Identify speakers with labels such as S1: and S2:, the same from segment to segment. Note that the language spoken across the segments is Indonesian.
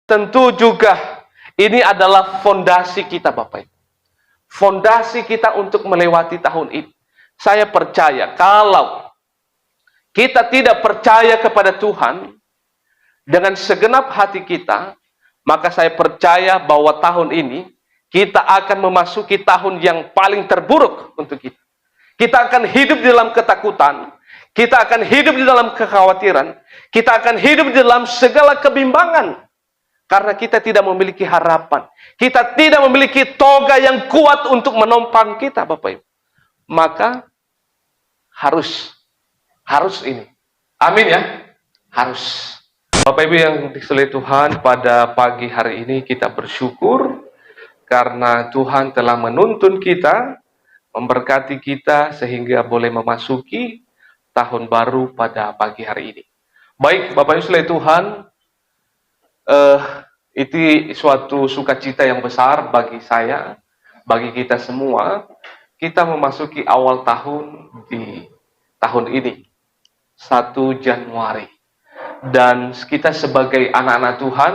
S1: tentu juga ini adalah fondasi kita Bapak Ibu. Fondasi kita untuk melewati tahun ini. Saya percaya kalau kita tidak percaya kepada Tuhan dengan segenap hati kita, maka saya percaya bahwa tahun ini kita akan memasuki tahun yang paling terburuk untuk kita. Kita akan hidup di dalam ketakutan, kita akan hidup di dalam kekhawatiran, kita akan hidup di dalam segala kebimbangan. Karena kita tidak memiliki harapan. Kita tidak memiliki toga yang kuat untuk menopang kita, Bapak Ibu. Maka harus ini. Amin ya. Harus. Bapak Ibu yang dikasihi Tuhan, pada pagi hari ini kita bersyukur karena Tuhan telah menuntun kita, memberkati kita sehingga boleh memasuki tahun baru pada pagi hari ini. Baik, Bapak Ibu sekalian Tuhan, itu suatu sukacita yang besar bagi saya, bagi kita semua. Kita memasuki awal tahun di tahun ini, 1 Januari. Dan kita sebagai anak-anak Tuhan,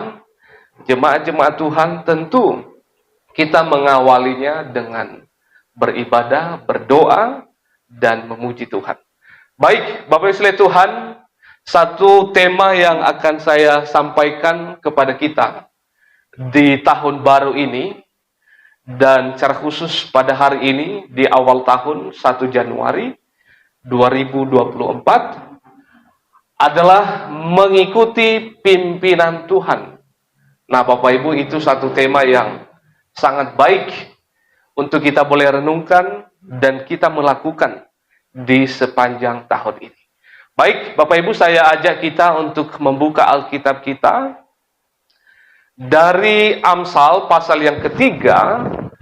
S1: jemaat-jemaat Tuhan, tentu kita mengawalinya dengan beribadah, berdoa, dan memuji Tuhan. Baik, Bapak Ibu sekalian Tuhan, satu tema yang akan saya sampaikan kepada kita di tahun baru ini, dan secara khusus pada hari ini, di awal tahun 1 Januari 2024, adalah mengikuti pimpinan Tuhan. Nah, Bapak Ibu, itu satu tema yang sangat baik untuk kita boleh renungkan dan kita melakukan di sepanjang tahun ini. Baik, Bapak Ibu, saya ajak kita untuk membuka Alkitab kita dari Amsal pasal yang ketiga,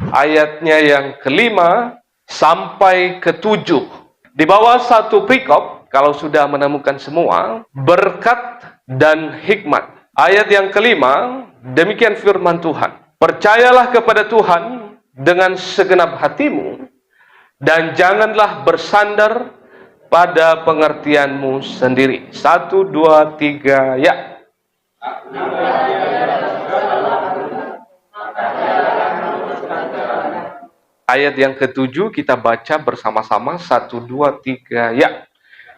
S1: ayatnya yang kelima sampai ketujuh. Di bawah satu perikop, kalau sudah menemukan semua, berkat dan hikmat. Ayat yang kelima, demikian firman Tuhan. Percayalah kepada Tuhan dengan segenap hatimu, dan janganlah bersandar pada pengertianmu sendiri. 1, 2, 3, ya. Ayat yang ketujuh kita baca bersama-sama. 1, 2, 3, ya.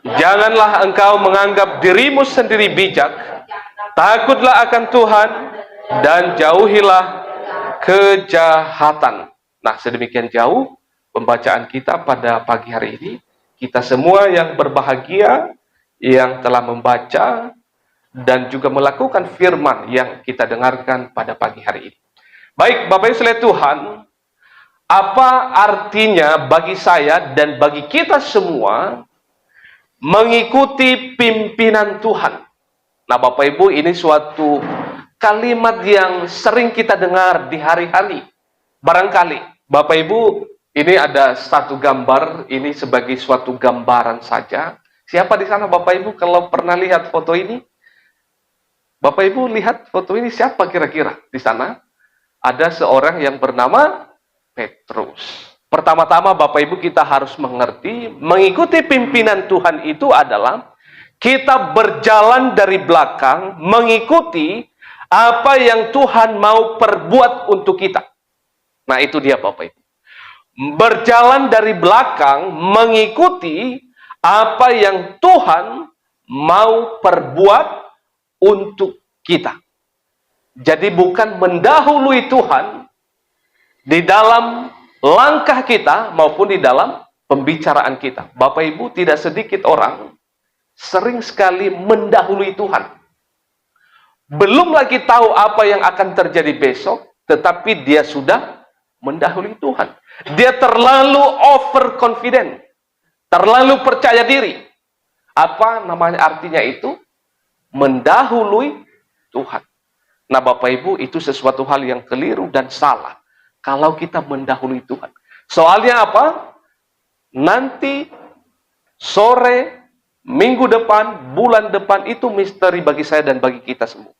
S1: Janganlah engkau menganggap dirimu sendiri bijak. Takutlah akan Tuhan dan jauhilah kejahatan. Nah, sedemikian jauh pembacaan kita pada pagi hari ini. Kita semua yang berbahagia, yang telah membaca dan juga melakukan firman yang kita dengarkan pada pagi hari ini. Baik, Bapak Ibu sekalian Tuhan, apa artinya bagi saya dan bagi kita semua mengikuti pimpinan Tuhan? Nah, Bapak Ibu, ini suatu kalimat yang sering kita dengar di hari-hari. Barangkali, Bapak Ibu, ini ada satu gambar, ini sebagai suatu gambaran saja. Siapa di sana Bapak Ibu kalau pernah lihat foto ini? Bapak Ibu lihat foto ini, siapa kira-kira di sana? Ada seorang yang bernama Petrus. Pertama-tama Bapak Ibu kita harus mengerti, mengikuti pimpinan Tuhan itu adalah kita berjalan dari belakang, mengikuti apa yang Tuhan mau perbuat untuk kita. Nah, itu dia Bapak Ibu. Berjalan dari belakang, mengikuti apa yang Tuhan mau perbuat untuk kita. Jadi bukan mendahului Tuhan di dalam langkah kita maupun di dalam pembicaraan kita. Bapak Ibu, tidak sedikit orang sering sekali mendahului Tuhan. Belum lagi tahu apa yang akan terjadi besok, tetapi dia sudah mendahului Tuhan. Dia terlalu overconfident, terlalu percaya diri. Apa namanya artinya itu? Mendahului Tuhan. Nah, Bapak Ibu, itu sesuatu hal yang keliru dan salah kalau kita mendahului Tuhan. Soalnya apa? Nanti sore, minggu depan, bulan depan itu misteri bagi saya dan bagi kita semua.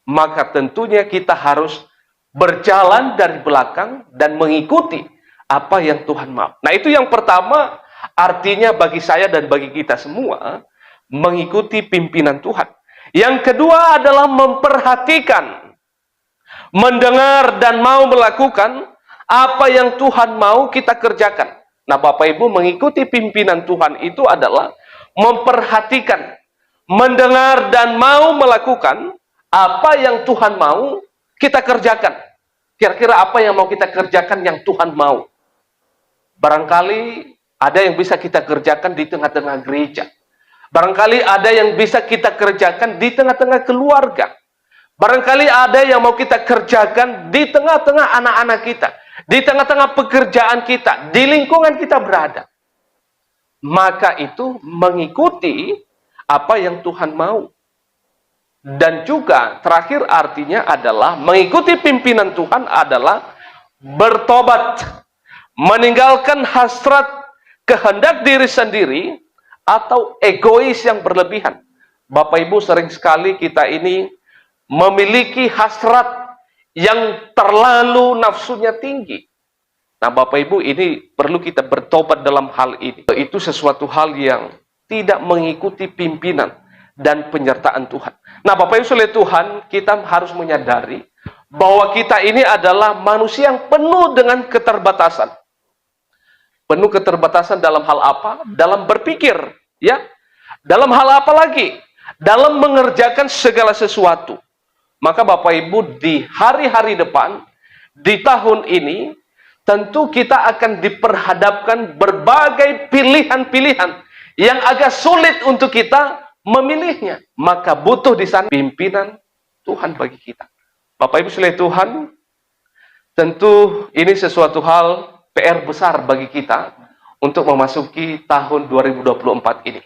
S1: Maka tentunya kita harus berjalan dari belakang dan mengikuti apa yang Tuhan mau. Nah, itu yang pertama, artinya bagi saya dan bagi kita semua, mengikuti pimpinan Tuhan. Yang kedua adalah memperhatikan mendengar dan mau melakukan apa yang Tuhan mau kita kerjakan. Nah, Bapak Ibu, mengikuti pimpinan Tuhan itu adalah memperhatikan, mendengar dan mau melakukan apa yang Tuhan mau kita kerjakan. Kira-kira apa yang mau kita kerjakan yang Tuhan mau? Barangkali ada yang bisa kita kerjakan di tengah-tengah gereja. Barangkali ada yang bisa kita kerjakan di tengah-tengah keluarga. Barangkali ada yang mau kita kerjakan di tengah-tengah anak-anak kita, di tengah-tengah pekerjaan kita, di lingkungan kita berada. Maka itu mengikuti apa yang Tuhan mau. Dan juga terakhir artinya adalah mengikuti pimpinan Tuhan adalah bertobat, meninggalkan hasrat kehendak diri sendiri atau egois yang berlebihan. Bapak Ibu, sering sekali kita ini memiliki hasrat yang terlalu nafsunya tinggi. Nah, Bapak Ibu, ini perlu kita bertobat dalam hal ini. Itu sesuatu hal yang tidak mengikuti pimpinan dan penyertaan Tuhan. Nah, Bapak Ibu sekalian Tuhan, kita harus menyadari bahwa kita ini adalah manusia yang penuh dengan keterbatasan. Penuh keterbatasan dalam hal apa? Dalam berpikir, ya. Dalam hal apa lagi? Dalam mengerjakan segala sesuatu. Maka Bapak Ibu, di hari-hari depan, di tahun ini, tentu kita akan diperhadapkan berbagai pilihan-pilihan yang agak sulit untuk kita memilihnya. Maka butuh di sana pimpinan Tuhan bagi kita. Bapak Ibu sekalian Tuhan, tentu ini sesuatu hal PR besar bagi kita untuk memasuki tahun 2024 ini.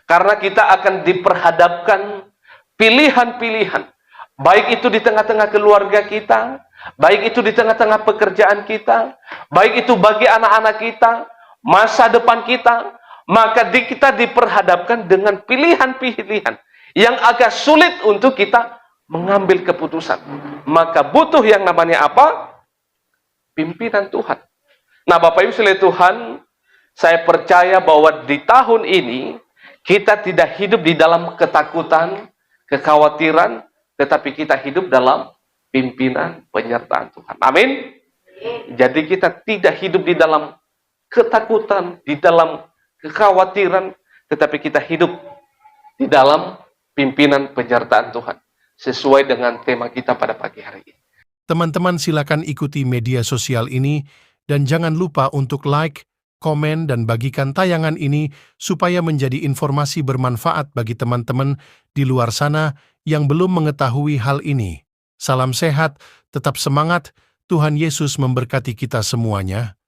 S1: Karena kita akan diperhadapkan pilihan-pilihan, baik itu di tengah-tengah keluarga kita, baik itu di tengah-tengah pekerjaan kita, baik itu bagi anak-anak kita, masa depan kita, maka kita diperhadapkan dengan pilihan-pilihan yang agak sulit untuk kita mengambil keputusan. Maka butuh yang namanya apa? Pimpinan Tuhan. Nah, Bapak Ibu sekalian Tuhan, saya percaya bahwa di tahun ini kita tidak hidup di dalam ketakutan, kekhawatiran, tetapi kita hidup dalam pimpinan penyertaan Tuhan. Amin. Jadi kita tidak hidup di dalam ketakutan, di dalam kekhawatiran, tetapi kita hidup di dalam pimpinan penyertaan Tuhan. Sesuai dengan tema kita pada pagi hari ini.
S2: Teman-teman silakan ikuti media sosial ini dan jangan lupa untuk like, komen, dan bagikan tayangan ini supaya menjadi informasi bermanfaat bagi teman-teman di luar sana yang belum mengetahui hal ini. Salam sehat, tetap semangat, Tuhan Yesus memberkati kita semuanya.